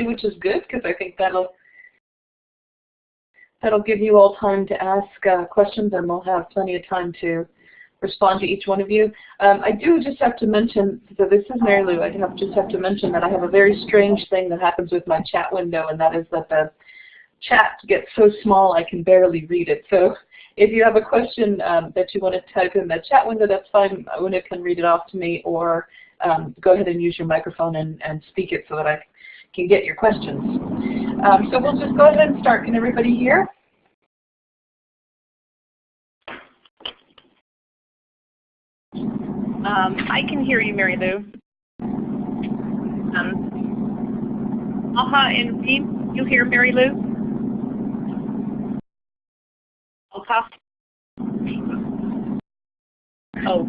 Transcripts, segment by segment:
which is good because I think that'll give you all time to ask questions, and we'll have plenty of time to respond to each one of you. I do just have to mention, so this is Mary Lou, I just have to mention that I have a very strange thing that happens with my chat window, and that is that the chat gets so small I can barely read it. So if you have a question that you want to type in the chat window, that's fine. Una can read it off to me, or go ahead and use your microphone and speak it so that I can get your questions. So we'll just go ahead and start. Can everybody hear? I can hear you, Mary Lou. Alha and Reem, you hear Mary Lou? Alha? Oh,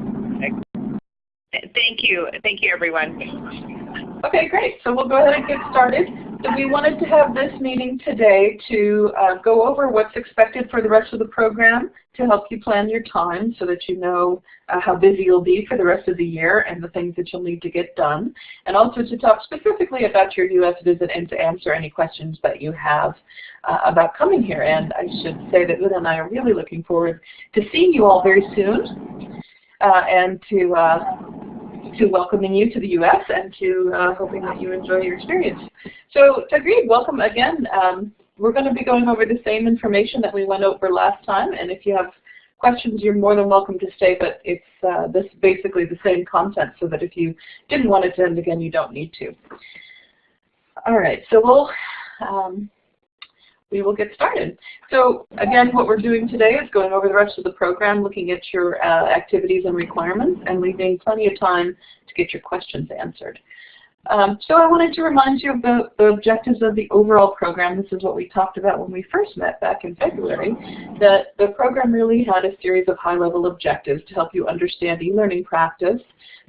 thank you. Thank you, everyone. Okay, great. So we'll go ahead and get started. So we wanted to have this meeting today to go over what's expected for the rest of the program, to help you plan your time so that you know how busy you'll be for the rest of the year and the things that you'll need to get done, and also to talk specifically about your U.S. visit and to answer any questions that you have about coming here. And I should say that Una and I are really looking forward to seeing you all very soon and to welcoming you to the U.S. and to hoping that you enjoy your experience. So Tagreed, welcome again. We're going to be going over the same information that we went over last time, and if you have questions, you're more than welcome to stay, but it's this basically the same content, so that if you didn't want to attend again, you don't need to. All right, so we will get started. So again, what we're doing today is going over the rest of the program, looking at your activities and requirements, and leaving plenty of time to get your questions answered. So I wanted to remind you of the objectives of the overall program. This is what we talked about when we first met back in February, that the program really had a series of high-level objectives to help you understand e-learning practice,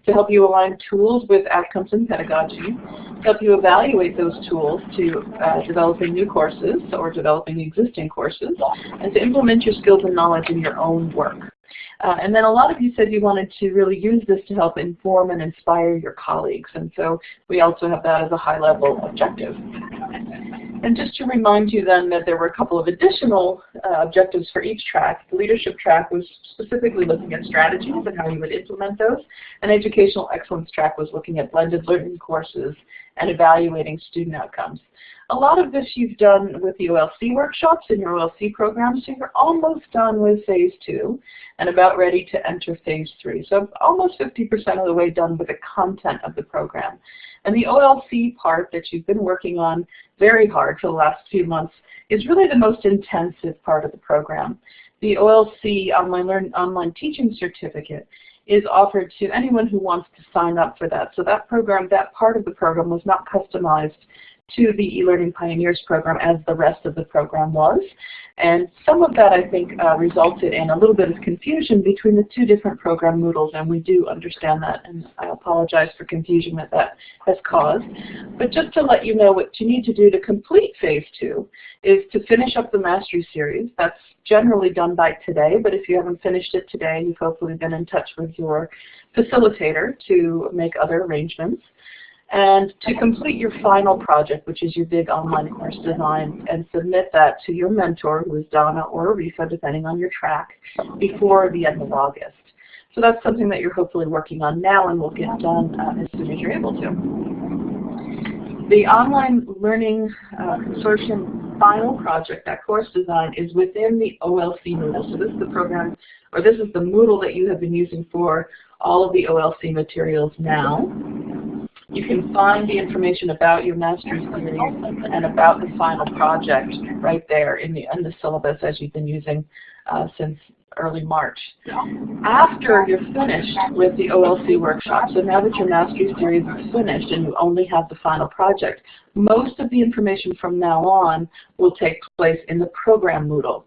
to help you align tools with outcomes in pedagogy, to help you evaluate those tools to developing new courses or developing existing courses, and to implement your skills and knowledge in your own work. And then a lot of you said you wanted to really use this to help inform and inspire your colleagues, and so we also have that as a high-level objective. And just to remind you then that there were a couple of additional objectives for each track. The leadership track was specifically looking at strategies and how you would implement those, and educational excellence track was looking at blended learning courses and evaluating student outcomes. A lot of this you've done with the OLC workshops in your OLC program, so you're almost done with phase 2 and about ready to enter phase 3. So almost 50% of the way done with the content of the program. And the OLC part that you've been working on very hard for the last few months is really the most intensive part of the program. The OLC online teaching certificate is offered to anyone who wants to sign up for that. So that program, that part of the program was not customized to the eLearning Pioneers program as the rest of the program was. And some of that, I think, resulted in a little bit of confusion between the two different program Moodles, and we do understand that, and I apologize for confusion that that has caused. But just to let you know, what you need to do to complete phase 2 is to finish up the Mastery Series. That's generally done by today, but if you haven't finished it today, you've hopefully been in touch with your facilitator to make other arrangements. And to complete your final project, which is your big online course design, and submit that to your mentor, who is Donna or Aretha, depending on your track, before the end of August. So that's something that you're hopefully working on now and will get done as soon as you're able to. The Online Learning Consortium final project, that course design, is within the OLC Moodle. So this is the program, or this is the Moodle that you have been using for all of the OLC materials now. You can find the information about your Mastery Series and about the final project right there in the syllabus, as you've been using since early March. After you're finished with the OLC workshop, so now that your Mastery Series is finished and you only have the final project, most of the information from now on will take place in the program Moodle.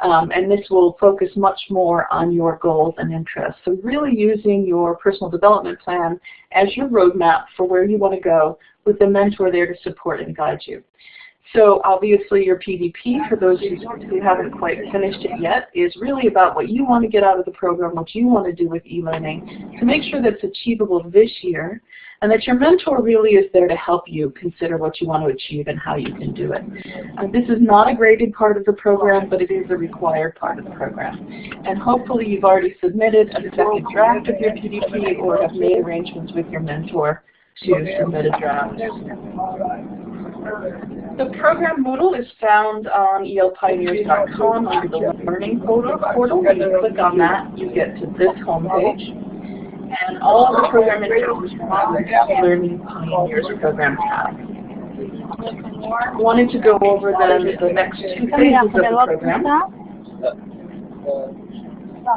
And this will focus much more on your goals and interests. So really using your personal development plan as your roadmap for where you want to go, with the mentor there to support and guide you. So obviously your PDP, for those who haven't quite finished it yet, is really about what you want to get out of the program, what you want to do with e-learning, to make sure that it's achievable this year, and that your mentor really is there to help you consider what you want to achieve and how you can do it. This is not a graded part of the program, but it is a required part of the program. And hopefully you've already submitted a second draft of your PDP or have made arrangements with your mentor to submit a draft. The program Moodle is found on elpioneers.com under the Learning portal. When you click on that, you get to this homepage. And all of the program info is from the Learning Pioneers program tab. I wanted to go over the next two phases of the program.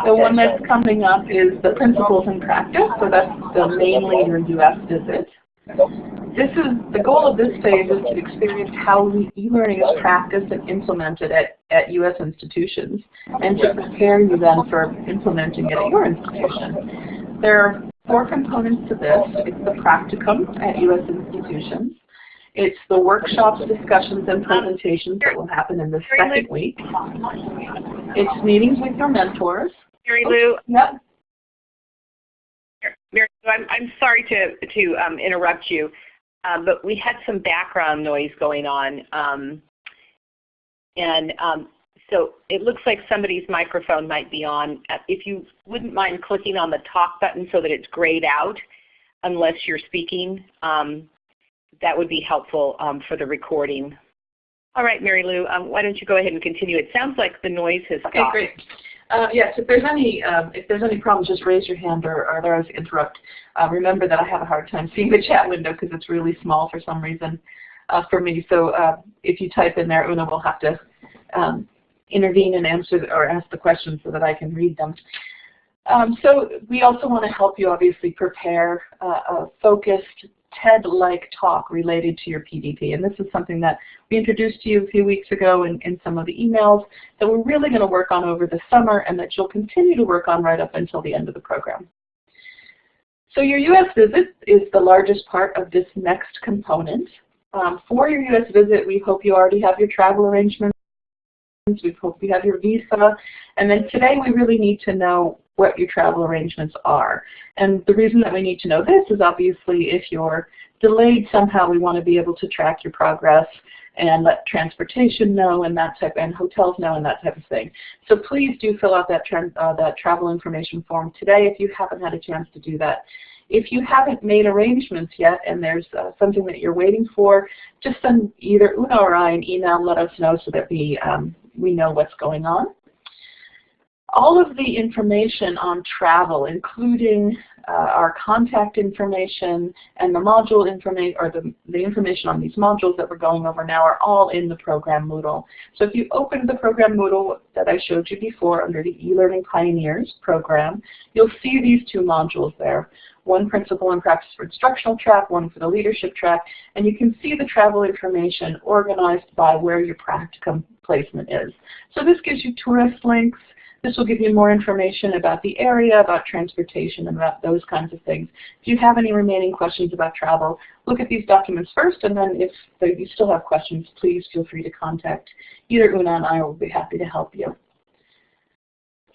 The one that's coming up is the Principles in Practice, so that's mainly your U.S. visit. The goal of this phase is to experience how e-learning is practiced and implemented at U.S. institutions, and to prepare you then for implementing it at your institution. There are 4 components to this. It's the practicum at U.S. institutions. It's the workshops, discussions, and presentations that will happen in the second week. It's meetings with your mentors. Mary Lou. Yep. Mary Lou, I'm sorry to interrupt you, but we had some background noise going on, so it looks like somebody's microphone might be on. If you wouldn't mind clicking on the talk button so that it's grayed out, unless you're speaking, that would be helpful for the recording. All right, Mary Lou, why don't you go ahead and continue? It sounds like the noise has stopped. Okay, great. Yes, if there's any problems, just raise your hand or otherwise interrupt. Remember that I have a hard time seeing the chat window because it's really small for some reason for me. So if you type in there, Una will have to intervene and answer or ask the questions so that I can read them. So we also want to help you obviously prepare a focused TED-like talk related to your PDP. And this is something that we introduced to you a few weeks ago in some of the emails that we're really going to work on over the summer and that you'll continue to work on right up until the end of the program. So your U.S. visit is the largest part of this next component. For your U.S. visit, we hope you already have your travel arrangements. We hope you have your visa. And then today we really need to know what your travel arrangements are. And the reason that we need to know this is obviously if you're delayed somehow, we want to be able to track your progress and let transportation know and hotels know and that type of thing. So please do fill out that travel information form today if you haven't had a chance to do that. If you haven't made arrangements yet and there's something that you're waiting for, just send either Una or I an email and let us know so that we know what's going on. All of the information on travel, including our contact information and the module information, or the information on these modules that we're going over now, are all in the program Moodle. So if you open the program Moodle that I showed you before under the eLearning Pioneers program, you'll see these 2 modules there. One Principle and Practice for Instructional track, one for the Leadership track, and you can see the travel information organized by where your practicum placement is. So this gives you tourist links. This will give you more information about the area, about transportation, and about those kinds of things. If you have any remaining questions about travel, look at these documents first, and then if you still have questions, please feel free to contact either Una and I, will be happy to help you.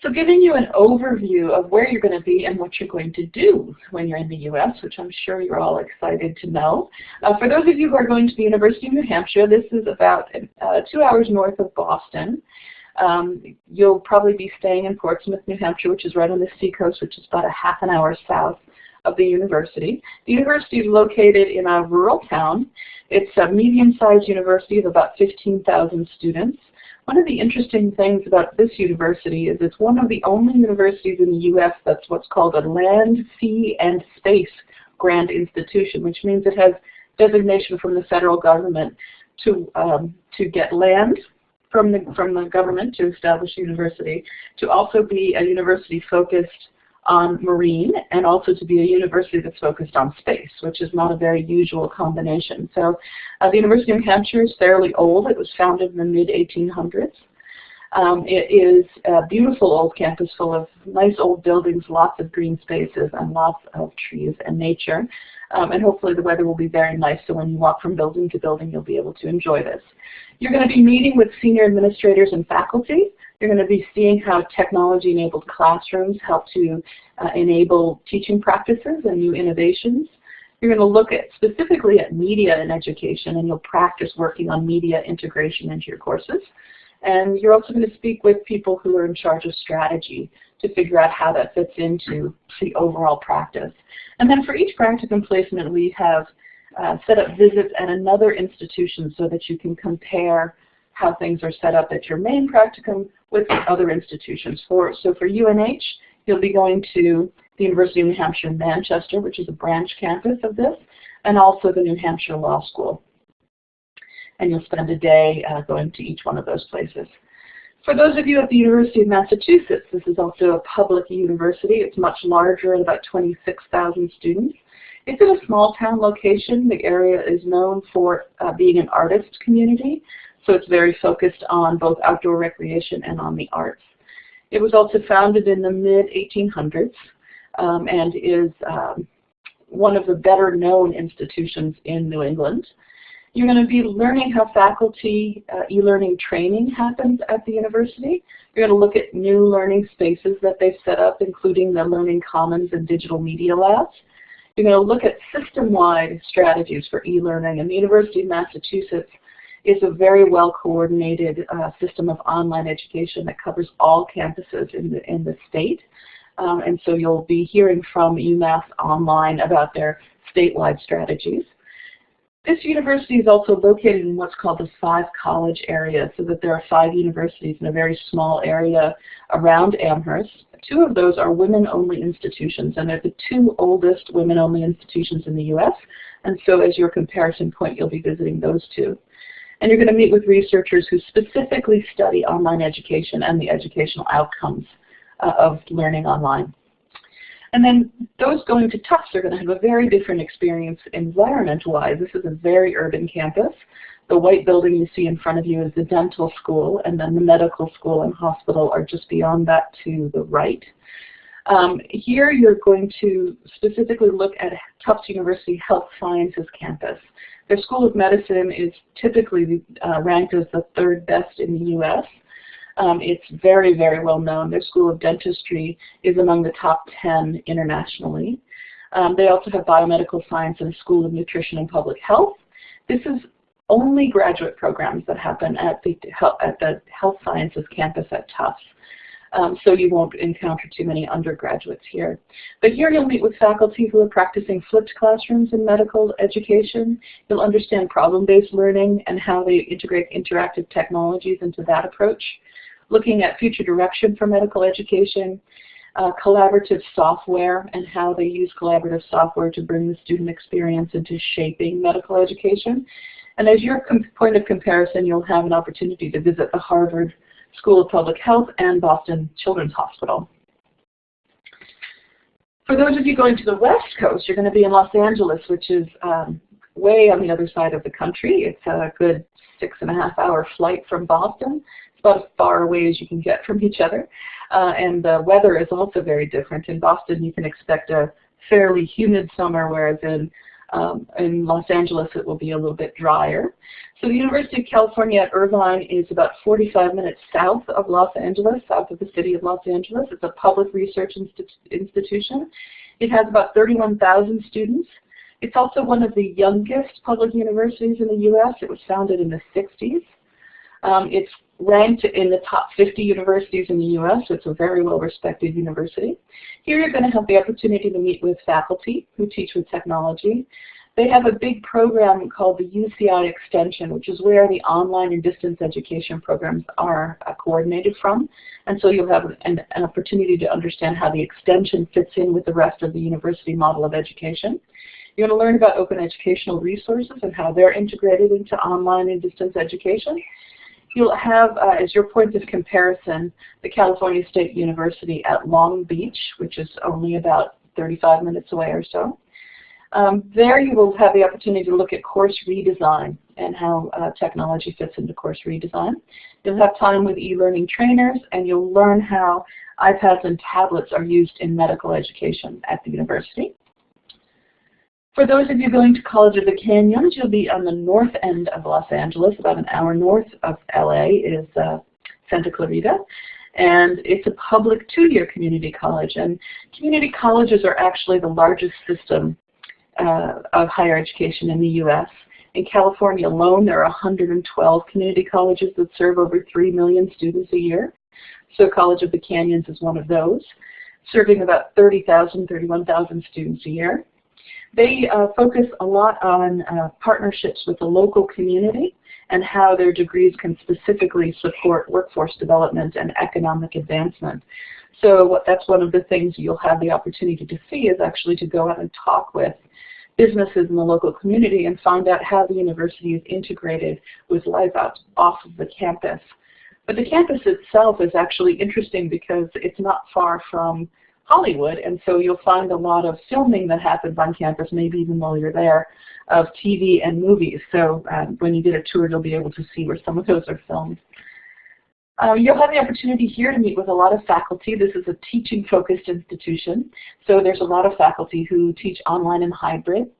So giving you an overview of where you're going to be and what you're going to do when you're in the U.S., which I'm sure you're all excited to know. For those of you who are going to the University of New Hampshire, this is about 2 hours north of Boston. You'll probably be staying in Portsmouth, New Hampshire, which is right on the seacoast, which is about a half an hour south of the university. The university is located in a rural town. It's a medium-sized university of about 15,000 students. One of the interesting things about this university is it's one of the only universities in the U.S. that's what's called a Land, Sea, and Space Grant Institution, which means it has designation from the federal government to get land from the government to establish a university, to also be a university focused on marine, and also to be a university that's focused on space, which is not a very usual combination. So the University of New Hampshire is fairly old. It was founded in the mid-1800s. It is a beautiful old campus full of nice old buildings, lots of green spaces, and lots of trees and nature. And hopefully the weather will be very nice, so when you walk from building to building, you'll be able to enjoy this. You're going to be meeting with senior administrators and faculty. You're going to be seeing how technology-enabled classrooms help to enable teaching practices and new innovations. You're going to look at specifically at media in education, and you'll practice working on media integration into your courses. And you're also going to speak with people who are in charge of strategy to figure out how that fits into the overall practice. And then for each practicum placement, we have set up visits at another institution so that you can compare how things are set up at your main practicum with other institutions. So for UNH, you'll be going to the University of New Hampshire, Manchester, which is a branch campus of this, and also the New Hampshire Law School. And you'll spend a day going to each one of those places. For those of you at the University of Massachusetts, this is also a public university. It's much larger at about 26,000 students. It's in a small town location. The area is known for being an artist community, so it's very focused on both outdoor recreation and on the arts. It was also founded in the mid-1800s and is one of the better known institutions in New England. You're going to be learning how faculty e-learning training happens at the university. You're going to look at new learning spaces that they've set up, including the Learning Commons and digital media labs. You're going to look at system-wide strategies for e-learning, and the University of Massachusetts is a very well-coordinated system of online education that covers all campuses in the state. And so you'll be hearing from UMass Online about their statewide strategies. This university is also located in what's called the 5 college area, so that there are 5 universities in a very small area around Amherst. 2 of those are women-only institutions, and they're the 2 oldest women-only institutions in the U.S. And so as your comparison point, you'll be visiting those 2. And you're going to meet with researchers who specifically study online education and the educational outcomes of learning online. And then those going to Tufts are going to have a very different experience environment-wise. This is a very urban campus. The white building you see in front of you is the dental school, and then the medical school and hospital are just beyond that to the right. Here you're going to specifically look at Tufts University Health Sciences campus. Their School of Medicine is typically ranked as the 3rd best in the U.S. It's very, very well known. Their School of Dentistry is among the top 10 internationally. They also have Biomedical Science and a School of Nutrition and Public Health. This is only graduate programs that happen at the Health Sciences campus at Tufts. So you won't encounter too many undergraduates here. But here you'll meet with faculty who are practicing flipped classrooms in medical education. You'll understand problem-based learning and how they integrate interactive technologies into that approach. Looking at future direction for medical education, collaborative software and how they use collaborative software to bring the student experience into shaping medical education. And as your point of comparison, you'll have an opportunity to visit the Harvard School of Public Health and Boston Children's Hospital. For those of you going to the West Coast, you're going to be in Los Angeles, which is way on the other side of the country. It's a good 6.5-hour flight from Boston. It's about as far away as you can get from each other. And the weather is also very different. In Boston, you can expect a fairly humid summer, whereas in Los Angeles, it will be a little bit drier. So the University of California at Irvine is about 45 minutes south of Los Angeles, south of the city of Los Angeles. It's a public research institution. It has about 31,000 students. It's also one of the youngest public universities in the U.S. It was founded in the 60s. It's ranked in the top 50 universities in the U.S., so it's a very well-respected university. Here you're going to have the opportunity to meet with faculty who teach with technology. They have a big program called the UCI Extension, which is where the online and distance education programs are coordinated from. And so you'll have an opportunity to understand how the extension fits in with the rest of the university model of education. You're going to learn about open educational resources and how they're integrated into online and distance education. You'll have, as your point of comparison, the California State University at Long Beach, which is only about 35 minutes away or so. There you will have the opportunity to look at course redesign and how technology fits into course redesign. You'll have time with e-learning trainers, and you'll learn how iPads and tablets are used in medical education at the university. For those of you going to College of the Canyons, you'll be on the north end of Los Angeles. About an hour north of LA is Santa Clarita. And it's a public 2-year community college. And community colleges are actually the largest system of higher education in the U.S. In California alone, there are 112 community colleges that serve over 3 million students a year. So College of the Canyons is one of those, serving about 30,000, 31,000 students a year. They focus a lot on partnerships with the local community and how their degrees can specifically support workforce development and economic advancement. So that's one of the things you'll have the opportunity to see, is actually to go out and talk with businesses in the local community and find out how the university is integrated with life off of the campus. But the campus itself is actually interesting because it's not far from Hollywood, and so you'll find a lot of filming that happens on campus, maybe even while you're there, of TV and movies. So when you get a tour, you'll be able to see where some of those are filmed. You'll have the opportunity here to meet with a lot of faculty. This is a teaching-focused institution, so there's a lot of faculty who teach online and hybrid.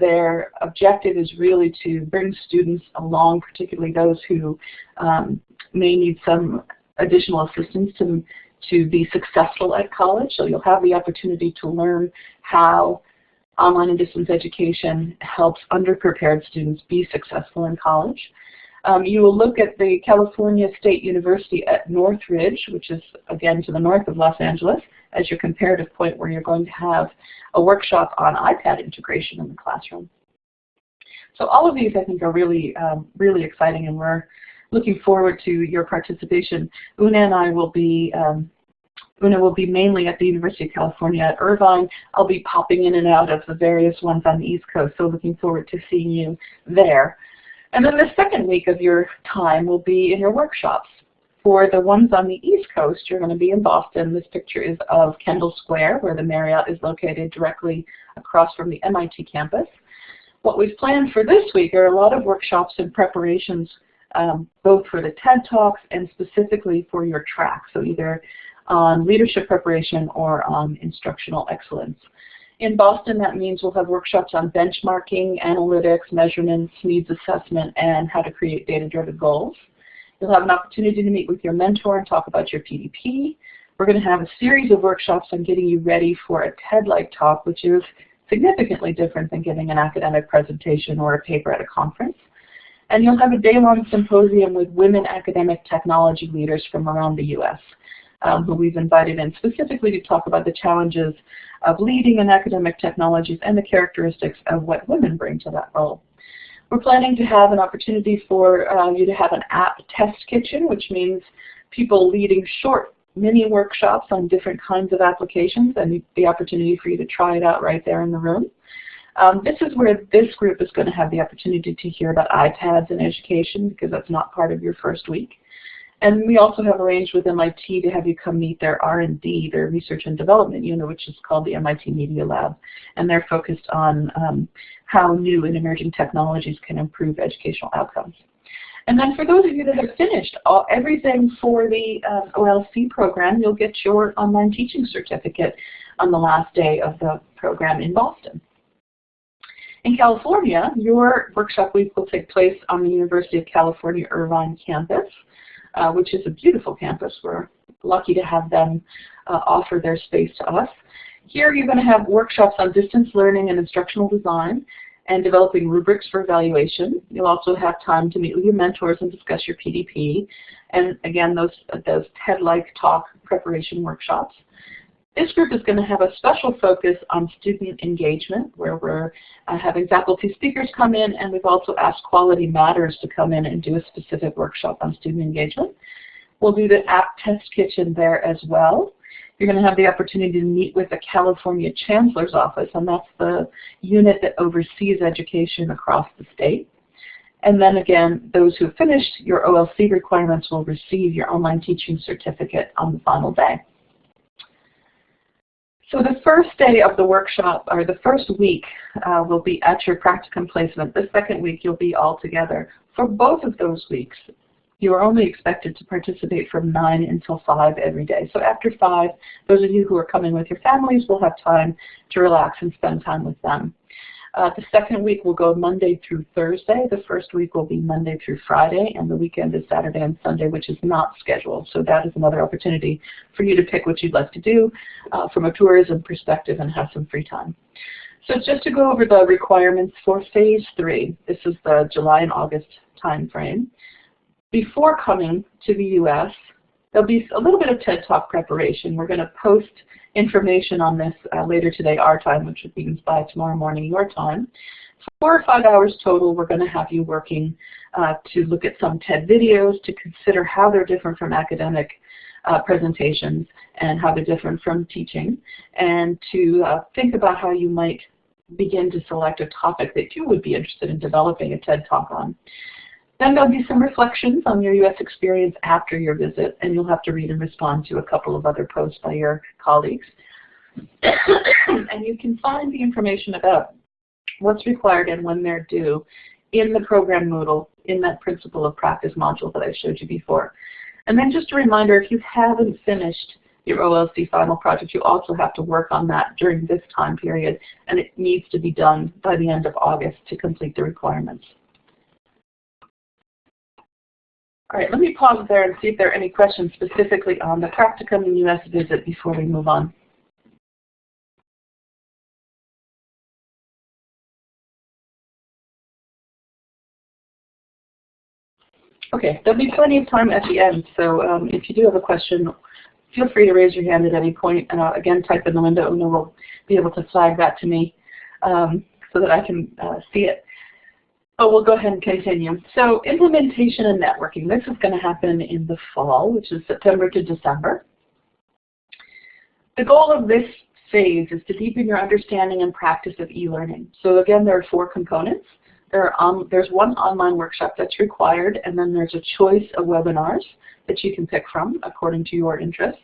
Their objective is really to bring students along, particularly those who may need some additional assistance to be successful at college. So you'll have the opportunity to learn how online and distance education helps underprepared students be successful in college. You will look at the California State University at Northridge, which is again to the north of Los Angeles, as your comparative point where you're going to have a workshop on iPad integration in the classroom. So all of these I think are really, really exciting, and we're looking forward to your participation. Una and I will be mainly at the University of California at Irvine. I'll be popping in and out of the various ones on the East Coast, so looking forward to seeing you there. And then the second week of your time will be in your workshops. For the ones on the East Coast, you're going to be in Boston. This picture is of Kendall Square, where the Marriott is located directly across from the MIT campus. What we've planned for this week are a lot of workshops and preparations, both for the TED Talks and specifically for your track, so either on leadership preparation or on instructional excellence. In Boston, that means we'll have workshops on benchmarking, analytics, measurements, needs assessment, and how to create data-driven goals. You'll have an opportunity to meet with your mentor and talk about your PDP. We're going to have a series of workshops on getting you ready for a TED-like talk, which is significantly different than giving an academic presentation or a paper at a conference. And you'll have a day-long symposium with women academic technology leaders from around the U.S. Who we've invited in specifically to talk about the challenges of leading in academic technologies and the characteristics of what women bring to that role. We're planning to have an opportunity for you to have an app test kitchen, which means people leading short mini workshops on different kinds of applications, and the opportunity for you to try it out right there in the room. This is where this group is going to have the opportunity to hear about iPads in education, because that's not part of your first week. And we also have arranged with MIT to have you come meet their R&D, their research and development unit, which is called the MIT Media Lab. And they're focused on how new and emerging technologies can improve educational outcomes. And then for those of you that have finished everything for the OLC program, you'll get your online teaching certificate on the last day of the program in Boston. In California, your workshop week will take place on the University of California Irvine campus, which is a beautiful campus. We're lucky to have them offer their space to us. Here you're going to have workshops on distance learning and instructional design and developing rubrics for evaluation. You'll also have time to meet with your mentors and discuss your PDP, and again, those TED-like talk preparation workshops. This group is going to have a special focus on student engagement, where we're having faculty speakers come in, and we've also asked Quality Matters to come in and do a specific workshop on student engagement. We'll do the app test kitchen there as well. You're going to have the opportunity to meet with the California Chancellor's Office, and that's the unit that oversees education across the state. And then again, those who have finished your OLC requirements will receive your online teaching certificate on the final day. So the first day of the workshop, or the first week, will be at your practicum placement. The second week, you'll be all together. For both of those weeks, you are only expected to participate from 9 until 5 every day. So after 5, those of you who are coming with your families will have time to relax and spend time with them. The second week will go Monday through Thursday. The first week will be Monday through Friday, and the weekend is Saturday and Sunday, which is not scheduled. So that is another opportunity for you to pick what you'd like to do from a tourism perspective and have some free time. So just to go over the requirements for Phase 3, this is the July and August time frame. Before coming to the U.S., there'll be a little bit of TED Talk preparation. We're going to post information on this later today, our time, which means by tomorrow morning, your time. 4 or 5 hours total, we're going to have you working to look at some TED videos, to consider how they're different from academic presentations and how they're different from teaching, and to think about how you might begin to select a topic that you would be interested in developing a TED Talk on. Then there'll be some reflections on your U.S. experience after your visit, and you'll have to read and respond to a couple of other posts by your colleagues. And you can find the information about what's required and when they're due in the program Moodle, in that Principle of Practice module that I showed you before. And then just a reminder, if you haven't finished your OLC final project, you also have to work on that during this time period, and it needs to be done by the end of August to complete the requirements. All right, let me pause there and see if there are any questions specifically on the practicum and U.S. visit before we move on. Okay, there'll be plenty of time at the end, so if you do have a question, feel free to raise your hand at any point, and again, type in the window, and we'll be able to flag that to me so that I can see it. Oh, we'll go ahead and continue. So implementation and networking. This is going to happen in the fall, which is September to December. The goal of this phase is to deepen your understanding and practice of e-learning. So again, there are 4 components. There's one online workshop that's required, and then there's a choice of webinars that you can pick from according to your interests.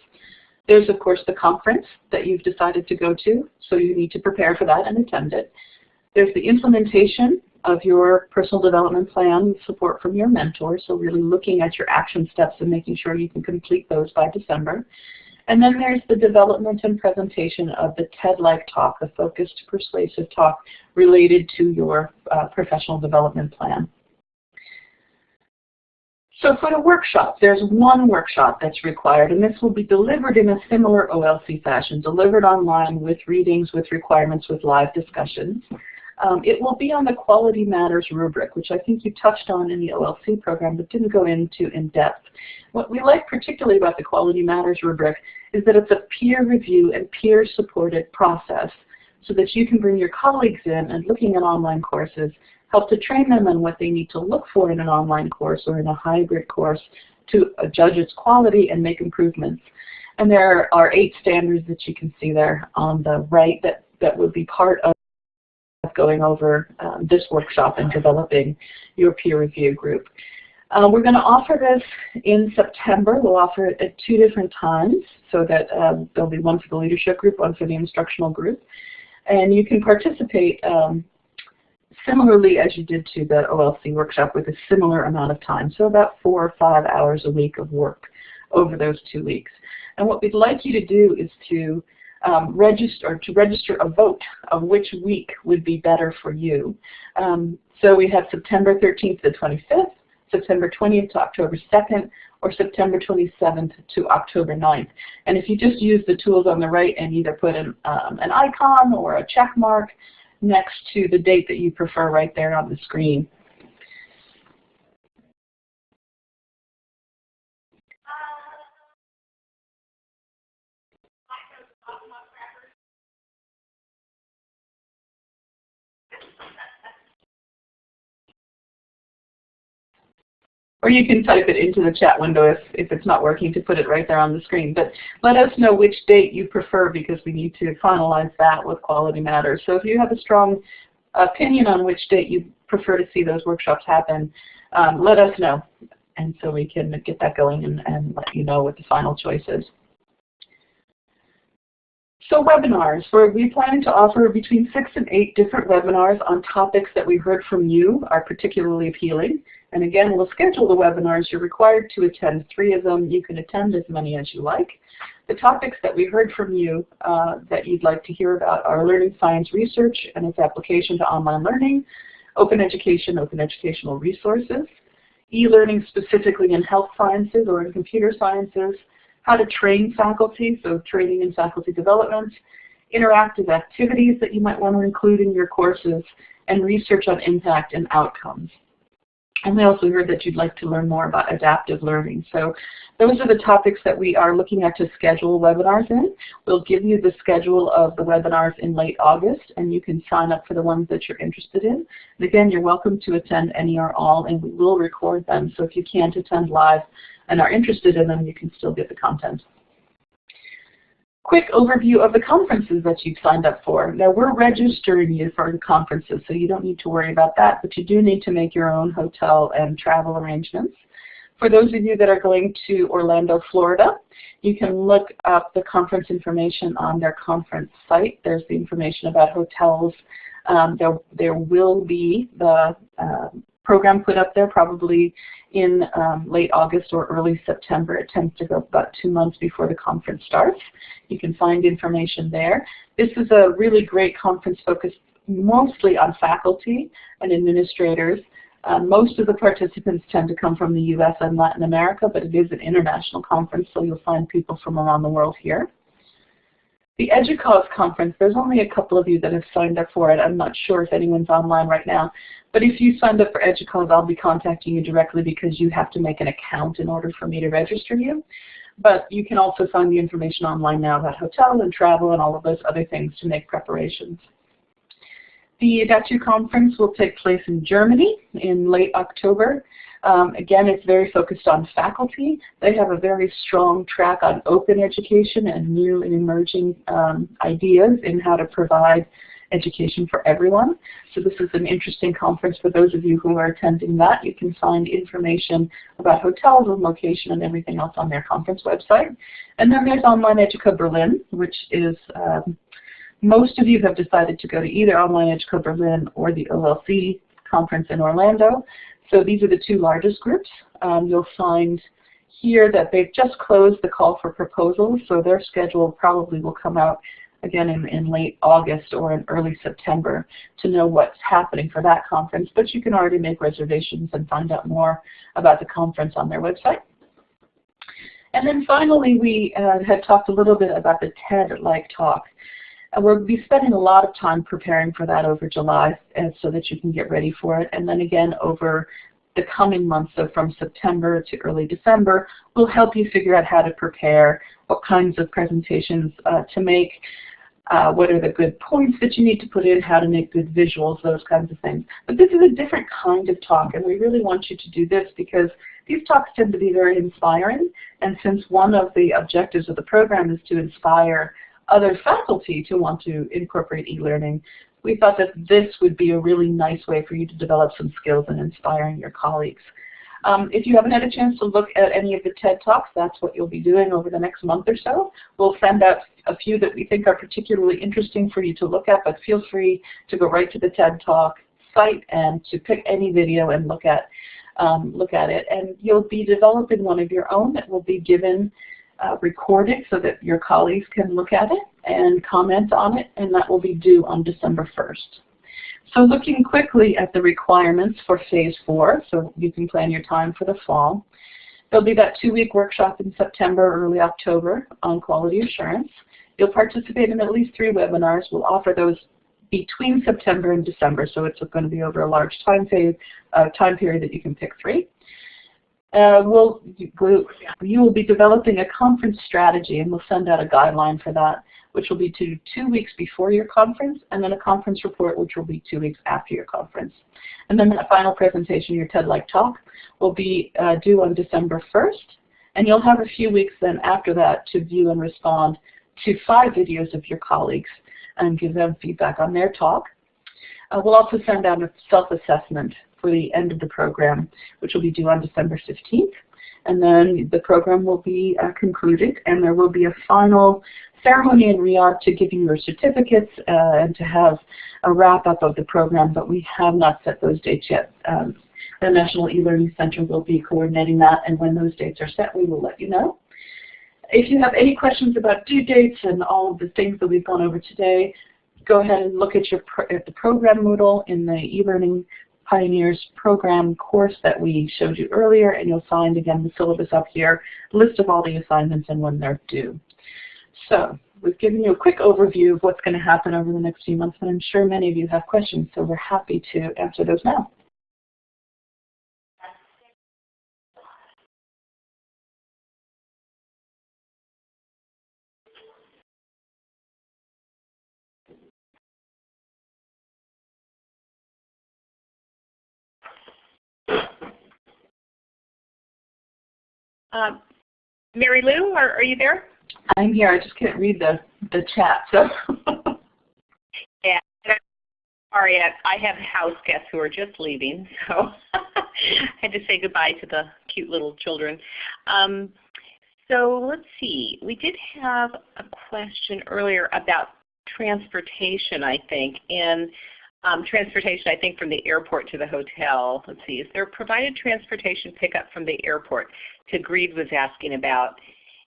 There's, of course, the conference that you've decided to go to, so you need to prepare for that and attend it. There's the implementation of your personal development plan with support from your mentor, so really looking at your action steps and making sure you can complete those by December. And then there's the development and presentation of the TED-like talk, the focused, persuasive talk related to your professional development plan. So for the workshop, there's one workshop that's required, and this will be delivered in a similar OLC fashion, delivered online with readings, with requirements, with live discussions. It will be on the Quality Matters rubric, which I think you touched on in the OLC program but didn't go into in depth. What we like particularly about the Quality Matters rubric is that it's a peer review and peer supported process so that you can bring your colleagues in and looking at online courses, help to train them on what they need to look for in an online course or in a hybrid course to judge its quality and make improvements. And there are 8 standards that you can see there on the right that would be part of going over this workshop and developing your peer review group. We're going to offer this in September. We'll offer it at 2 different times so that there'll be one for the leadership group, one for the instructional group. And you can participate similarly as you did to the OLC workshop with a similar amount of time, so about 4 or 5 hours a week of work over those 2 weeks. And what we'd like you to do is to register a vote of which week would be better for you. So we have September 13th to 25th, September 20th to October 2nd, or September 27th to October 9th. And if you just use the tools on the right and either put an icon or a check mark next to the date that you prefer right there on the screen. Or you can type it into the chat window if it's not working to put it right there on the screen. But let us know which date you prefer because we need to finalize that with Quality Matters. So if you have a strong opinion on which date you prefer to see those workshops happen, let us know. And so we can get that going and let you know what the final choice is. So webinars, we're planning to offer between 6 and 8 different webinars on topics that we heard from you are particularly appealing. And again, we'll schedule the webinars. You're required to attend 3 of them. You can attend as many as you like. The topics that we heard from you that you'd like to hear about are learning science research and its application to online learning, open education, open educational resources, e-learning specifically in health sciences or in computer sciences, how to train faculty, so training in faculty development, interactive activities that you might want to include in your courses, and research on impact and outcomes. And we also heard that you'd like to learn more about adaptive learning. So those are the topics that we are looking at to schedule webinars in. We'll give you the schedule of the webinars in late August, and you can sign up for the ones that you're interested in. And again, you're welcome to attend any or all, and we will record them. So if you can't attend live and are interested in them, you can still get the content. Quick overview of the conferences that you've signed up for. Now, we're registering you for the conferences, so you don't need to worry about that, but you do need to make your own hotel and travel arrangements. For those of you that are going to Orlando, Florida, you can look up the conference information on their conference site. There's the information about hotels. There will be the program put up there probably in late August or early September. It tends to go about 2 months before the conference starts. You can find information there. This is a really great conference focused mostly on faculty and administrators. Most of the participants tend to come from the US and Latin America, but it is an international conference, so you'll find people from around the world here. The EDUCAUSE conference, there's only a couple of you that have signed up for it. I'm not sure if anyone's online right now. But if you signed up for EDUCAUSE, I'll be contacting you directly because you have to make an account in order for me to register you. But you can also find the information online now about hotel and travel and all of those other things to make preparations. The Adapt2 conference will take place in Germany in late October. Again, it's very focused on faculty. They have a very strong track on open education and new and emerging ideas in how to provide education for everyone. So this is an interesting conference for those of you who are attending that. You can find information about hotels and location and everything else on their conference website. And then there's Online Educa Berlin, which is most of you have decided to go to either Online Educa Berlin or the OLC conference in Orlando. So these are the two largest groups. You'll find here that they've just closed the call for proposals, so their schedule probably will come out again in late August or in early September to know what's happening for that conference. But you can already make reservations and find out more about the conference on their website. And then finally, we had talked a little bit about the TED-like talk. We'll be spending a lot of time preparing for that over July so that you can get ready for it. And then again over the coming months, so from September to early December, we'll help you figure out how to prepare, what kinds of presentations to make, what are the good points that you need to put in, how to make good visuals, those kinds of things. But this is a different kind of talk, and we really want you to do this because these talks tend to be very inspiring. And since one of the objectives of the program is to inspire other faculty to want to incorporate e-learning, we thought that this would be a really nice way for you to develop some skills in inspiring your colleagues. If you haven't had a chance to look at any of the TED Talks, that's what you'll be doing over the next month or so. We'll send out a few that we think are particularly interesting for you to look at, but feel free to go right to the TED Talk site and to pick any video and look at it. And you'll be developing one of your own that will be given recorded so that your colleagues can look at it and comment on it, and that will be due on December 1st. So looking quickly at the requirements for Phase 4, so you can plan your time for the fall. There'll be that 2-week workshop in September, early October on quality assurance. You'll participate in at least 3 webinars. We'll offer those between September and December, so it's going to be over a large time period that you can pick 3. You will be developing a conference strategy, and we'll send out a guideline for that, which will be 2 weeks before your conference, and then a conference report, which will be 2 weeks after your conference. And then that final presentation, your TED-like talk, will be due on December 1st, and you'll have a few weeks then after that to view and respond to 5 videos of your colleagues and give them feedback on their talk. We'll also send out a self-assessment for the end of the program, which will be due on December 15th. And then the program will be concluded, and there will be a final ceremony in Riyadh to give you your certificates and to have a wrap-up of the program, but we have not set those dates yet. The National E-Learning Center will be coordinating that, and when those dates are set, we will let you know. If you have any questions about due dates and all of the things that we've gone over today, go ahead and look at the program Moodle in the eLearning Pioneers program course that we showed you earlier, and you'll find, again, the syllabus up here, list of all the assignments and when they're due. So we've given you a quick overview of what's going to happen over the next few months, but I'm sure many of you have questions, so we're happy to answer those now. Mary Lou, are you there? I'm here. I just can't read the chat. So. Yeah. Sorry, I have house guests who are just leaving, so I had to say goodbye to the cute little children. So let's see. We did have a question earlier about transportation, I think, and transportation, I think, from the airport to the hotel. Let's see. Is there provided transportation pickup from the airport? Greed was asking about.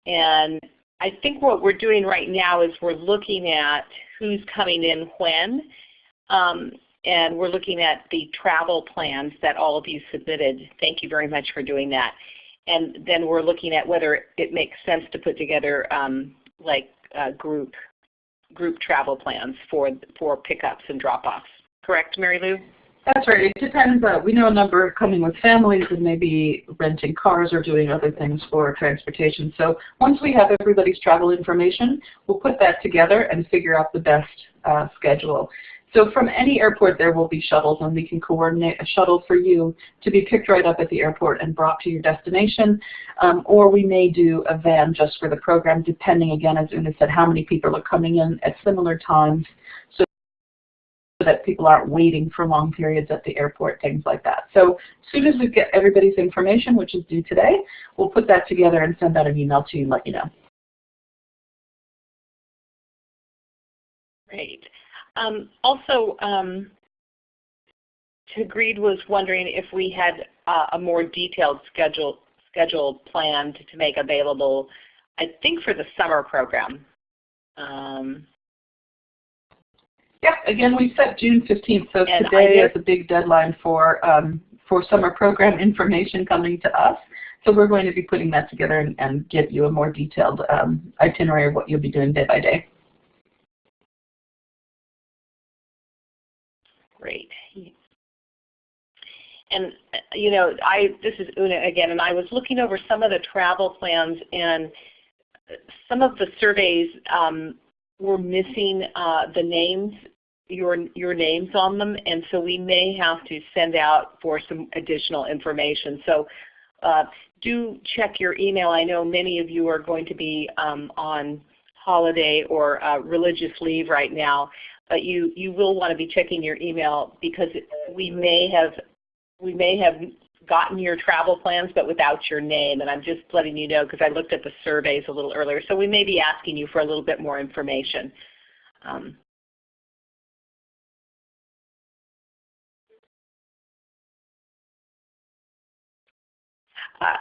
And I think what we're doing right now is we're looking at who's coming in when, and we're looking at the travel plans that all of you submitted. Thank you very much for doing that. And then we're looking at whether it makes sense to put together group travel plans for pickups and drop-offs. Correct, Mary Lou? That's right. It depends. We know a number are coming with families and maybe renting cars or doing other things for transportation. So once we have everybody's travel information, we'll put that together and figure out the best schedule. So from any airport there will be shuttles, and we can coordinate a shuttle for you to be picked right up at the airport and brought to your destination. Or we may do a van just for the program, depending, again, as Una said, how many people are coming in at similar times, so that people aren't waiting for long periods at the airport, things like that. So as soon as we get everybody's information, which is due today, we'll put that together and send out an email to you and let you know. Great. Also, Greed was wondering if we had a more detailed schedule planned to make available, I think, for the summer program. Yeah, again, we set June 15th, so today is a big deadline for summer program information coming to us. So we're going to be putting that together and give you a more detailed itinerary of what you'll be doing day by day. Great. And you know, this is Una again, and I was looking over some of the travel plans, and some of the surveys were missing the names, your names on them, and so we may have to send out for some additional information. So do check your email. I know many of you are going to be on holiday or religious leave right now, but you will want to be checking your email, because we may have gotten your travel plans but without your name, and I'm just letting you know because I looked at the surveys a little earlier. So we may be asking you for a little bit more information.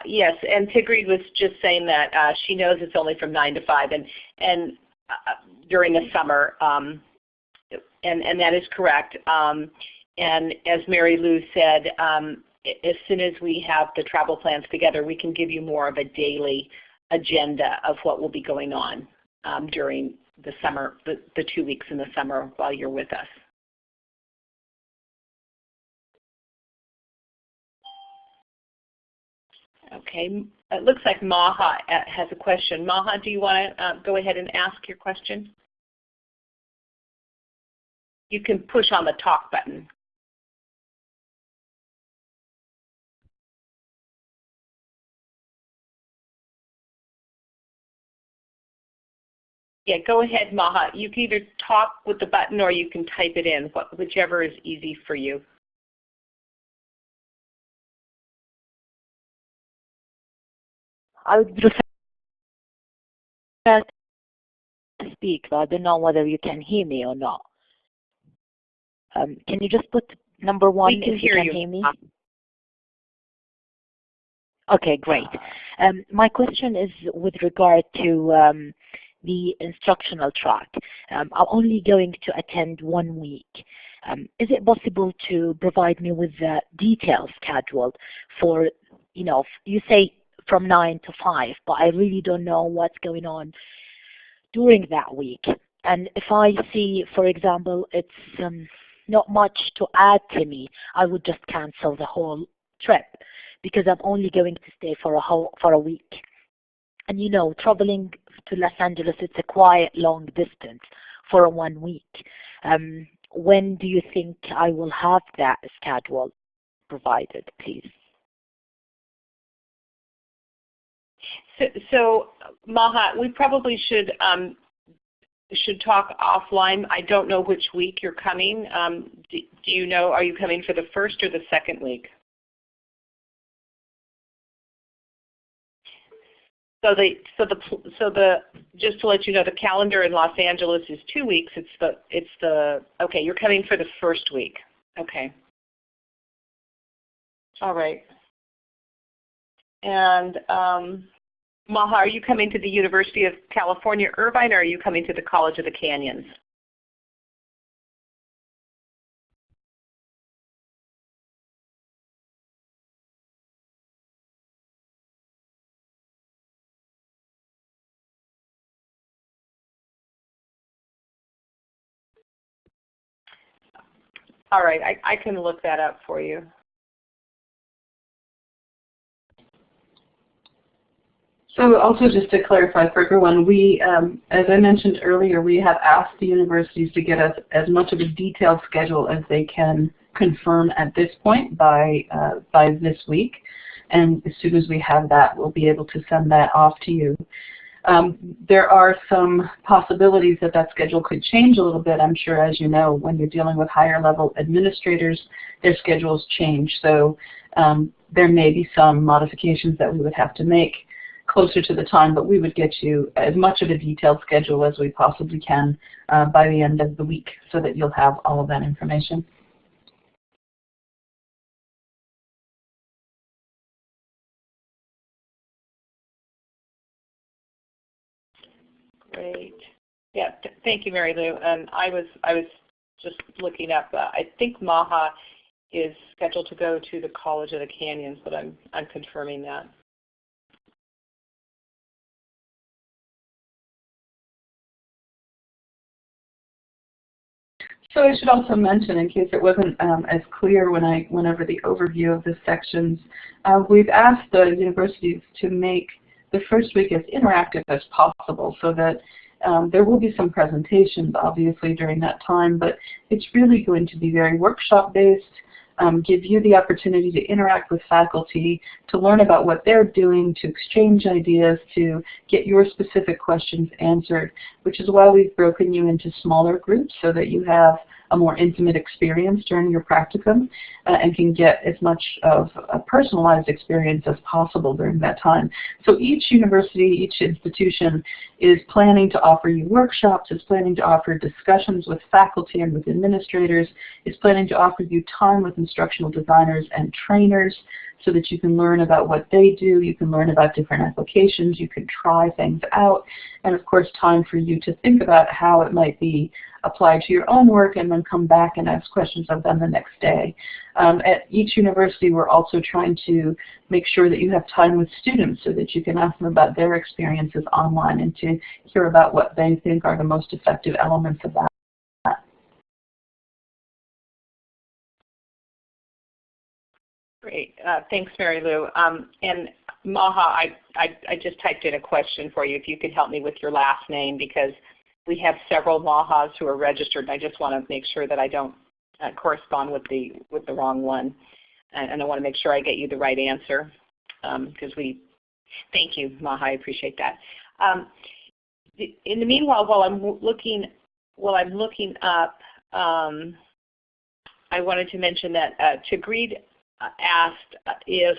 Yes, and Tigrid was just saying that she knows it's only from 9 to 5 and during the summer, and that is correct. And as Mary Lou said, as soon as we have the travel plans together, we can give you more of a daily agenda of what will be going on during the summer, the 2 weeks in the summer while you're with us. Okay, it looks like Maha has a question. Maha, do you want to go ahead and ask your question? You can push on the talk button. Yeah, go ahead, Maha. You can either talk with the button or you can type it in, whichever is easy for you. I would prefer to speak, but I don't know whether you can hear me or not. Can you just put number 1 we can if you can hear me? Okay, great. My question is with regard to the instructional track. I'm only going to attend 1 week. Is it possible to provide me with the detailed schedule for, you say from 9 to 5, but I really don't know what's going on during that week. And if I see, for example, it's not much to add to me, I would just cancel the whole trip because I'm only going to stay for a week. And traveling to Los Angeles, it's a quite long distance for 1 week. When do you think I will have that schedule provided, please? So Maha, we probably should talk offline. I don't know which week you're coming. Do you know? Are you coming for the first or the second week? So just to let you know, the calendar in Los Angeles is 2 weeks. Okay. You're coming for the first week. Okay. All right. And Maha, are you coming to the University of California, Irvine, or are you coming to the College of the Canyons? All right, I can look that up for you. So also just to clarify for everyone, we, as I mentioned earlier, we have asked the universities to get us as much of a detailed schedule as they can confirm at this point by this week. And as soon as we have that, we'll be able to send that off to you. There are some possibilities that that schedule could change a little bit. I'm sure, as you know, when you're dealing with higher level administrators, their schedules change. So there may be some modifications that we would have to make closer to the time, but we would get you as much of a detailed schedule as we possibly can by the end of the week so that you'll have all of that information. Great. Yeah, thank you, Mary Lou. And I was just looking up. I think Maha is scheduled to go to the College of the Canyons, but I'm confirming that. So I should also mention, in case it wasn't as clear when I went over the overview of the sections, we've asked the universities to make the first week as interactive as possible so that there will be some presentations, obviously, during that time, but it's really going to be very workshop-based, give you the opportunity to interact with faculty, to learn about what they're doing, to exchange ideas, to get your specific questions answered, which is why we've broken you into smaller groups so that you have a more intimate experience during your practicum and can get as much of a personalized experience as possible during that time. So each university, each institution is planning to offer you workshops, is planning to offer discussions with faculty and with administrators, is planning to offer you time with instructional designers and trainers so that you can learn about what they do, you can learn about different applications, you can try things out, and of course time for you to think about how it might be applied to your own work and then come back and ask questions of them the next day. At each university we're also trying to make sure that you have time with students so that you can ask them about their experiences online and to hear about what they think are the most effective elements of that. Great. Thanks, Mary Lou. And Maha, I just typed in a question for you. If you could help me with your last name, because we have several Mahas who are registered, and I just want to make sure that I don't correspond with the wrong one. And I want to make sure I get you the right answer. Thank you, Maha. I appreciate that. In the meanwhile, while I'm looking up, I wanted to mention that Tagreed asked if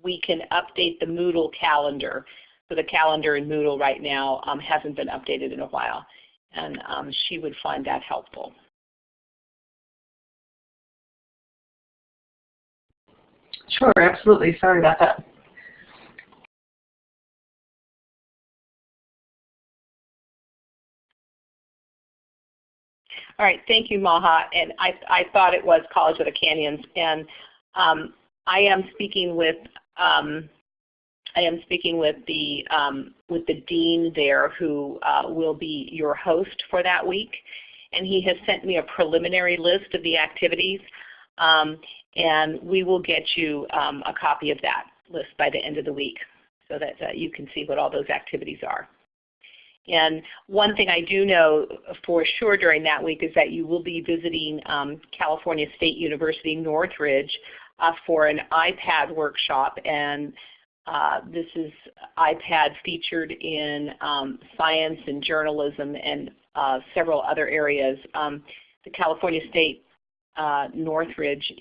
we can update the Moodle calendar. So the calendar in Moodle right now hasn't been updated in a while, and she would find that helpful. Sure, absolutely. Sorry about that. All right, thank you, Maha. And I thought it was College of the Canyons, and I am speaking with the dean there, who will be your host for that week, and he has sent me a preliminary list of the activities, and we will get you a copy of that list by the end of the week, so that you can see what all those activities are. And one thing I do know for sure during that week is that you will be visiting California State University Northridge for an iPad workshop, and this is iPad featured in science and journalism and several other areas. The California State Northridge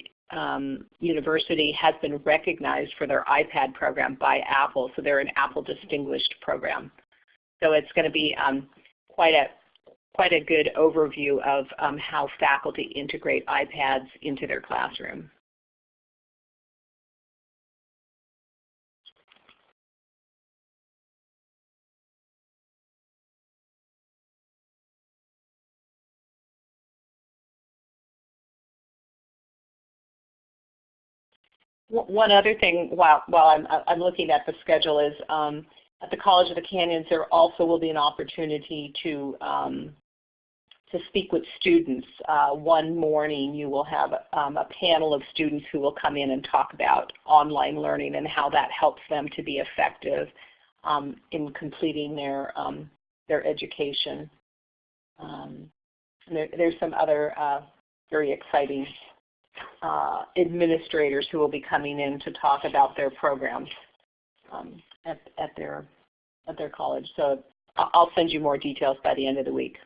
University has been recognized for their iPad program by Apple, so they're an Apple Distinguished program. So it's going to be quite a good overview of how faculty integrate iPads into their classroom. One other thing while I'm looking at the schedule is at the College of the Canyons there also will be an opportunity to speak with students. One morning you will have a panel of students who will come in and talk about online learning and how that helps them to be effective in completing their education. And there's some other very exciting administrators who will be coming in to talk about their programs at their college. So I'll send you more details by the end of the week.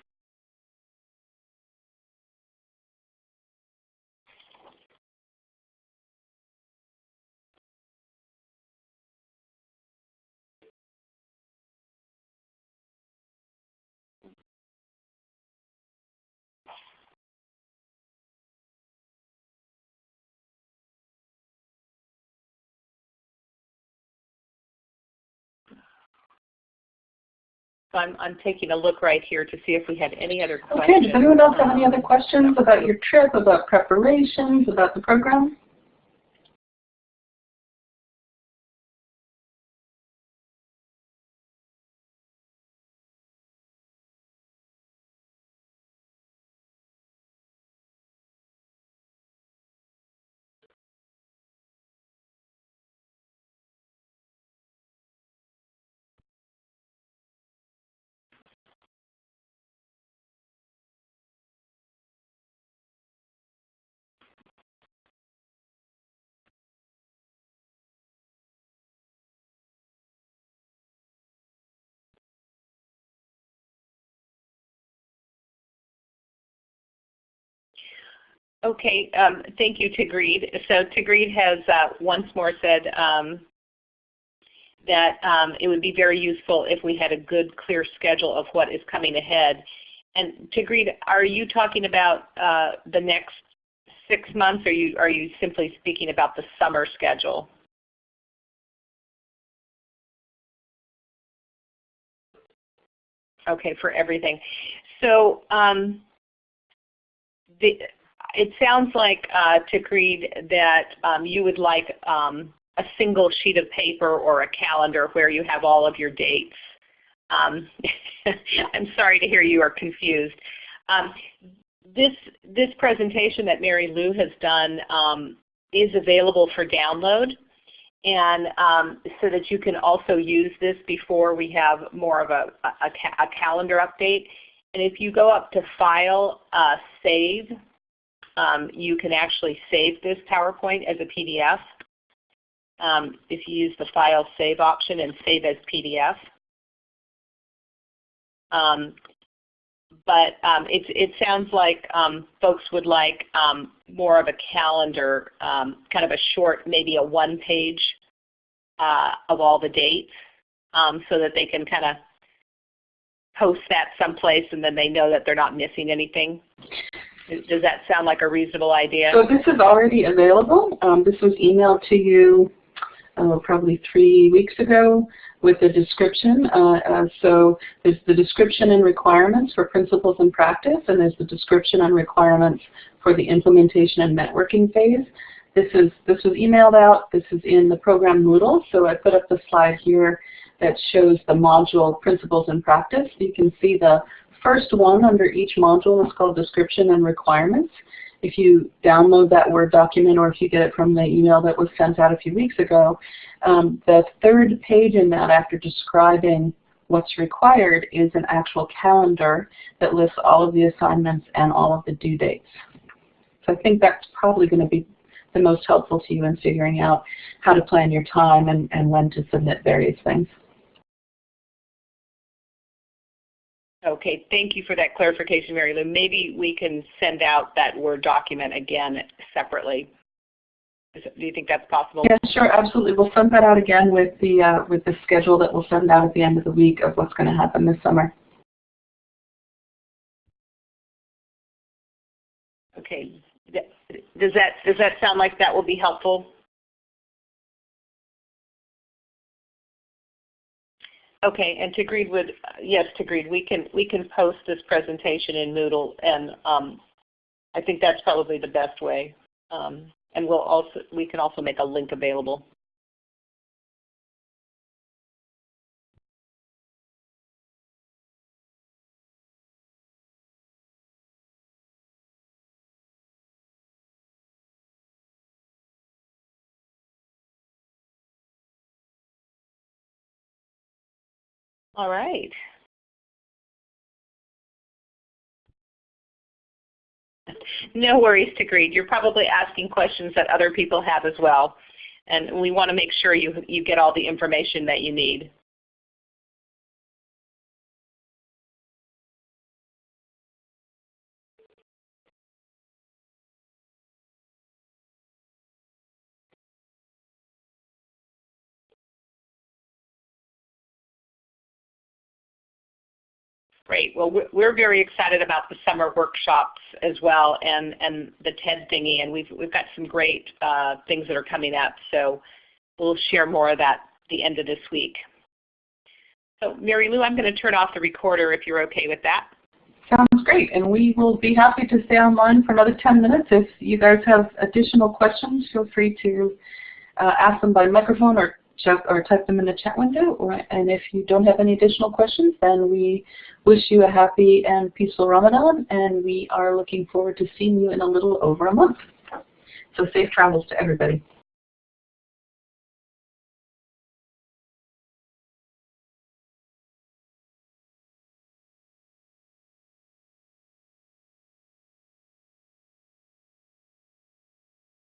So I'm taking a look right here to see if we have any other questions. Okay, does anyone else have any other questions about your trip, about preparations, about the program? Okay, thank you, Tigreed. So Tigreed has once more said that it would be very useful if we had a good, clear schedule of what is coming ahead. And Tigreed, are you talking about the next 6 months, or are you simply speaking about the summer schedule? Okay, for everything. So it sounds like, Tigreed, that you would like a single sheet of paper or a calendar where you have all of your dates. I'm sorry to hear you are confused. This presentation that Mary Lou has done is available for download, and so that you can also use this before we have more of a calendar update. And if you go up to File, Save, you can actually save this PowerPoint as a PDF if you use the File Save option and save as PDF. But it sounds like folks would like more of a calendar, kind of a short, maybe a one-page of all the dates, so that they can kind of post that someplace and then they know that they're not missing anything. Does that sound like a reasonable idea? So this is already available. This was emailed to you probably 3 weeks ago with a description. So there's the description and requirements for principles and practice, and there's the description and requirements for the implementation and networking phase. This was emailed out. This is in the program Moodle, so I put up the slide here that shows the module principles and practice. You can see the first one under each module is called description and requirements. If you download that Word document or if you get it from the email that was sent out a few weeks ago, the third page in that, after describing what's required, is an actual calendar that lists all of the assignments and all of the due dates. So I think that's probably going to be the most helpful to you in figuring out how to plan your time and when to submit various things. Okay, thank you for that clarification, Mary Lou. Maybe we can send out that Word document again separately. Do you think that's possible? Yeah, sure, absolutely. We'll send that out again with the schedule that we'll send out at the end of the week of what's going to happen this summer. Okay. Does that sound like that will be helpful? Okay, and Tagreed would, yes, Tagreed, we can post this presentation in Moodle, and I think that's probably the best way. And we can also make a link available. All right. No worries, Tagreed. You're probably asking questions that other people have as well, and we want to make sure you get all the information that you need. Great. Well, we're very excited about the summer workshops as well, and the TED thingy, and we've got some great things that are coming up. So we'll share more of that at the end of this week. So Mary Lou, I'm going to turn off the recorder if you're okay with that. Sounds great, and we will be happy to stay online for another 10 minutes. If you guys have additional questions, feel free to ask them by microphone or type them in the chat window. And if you don't have any additional questions, then we wish you a happy and peaceful Ramadan, and we are looking forward to seeing you in a little over a month. So safe travels to everybody.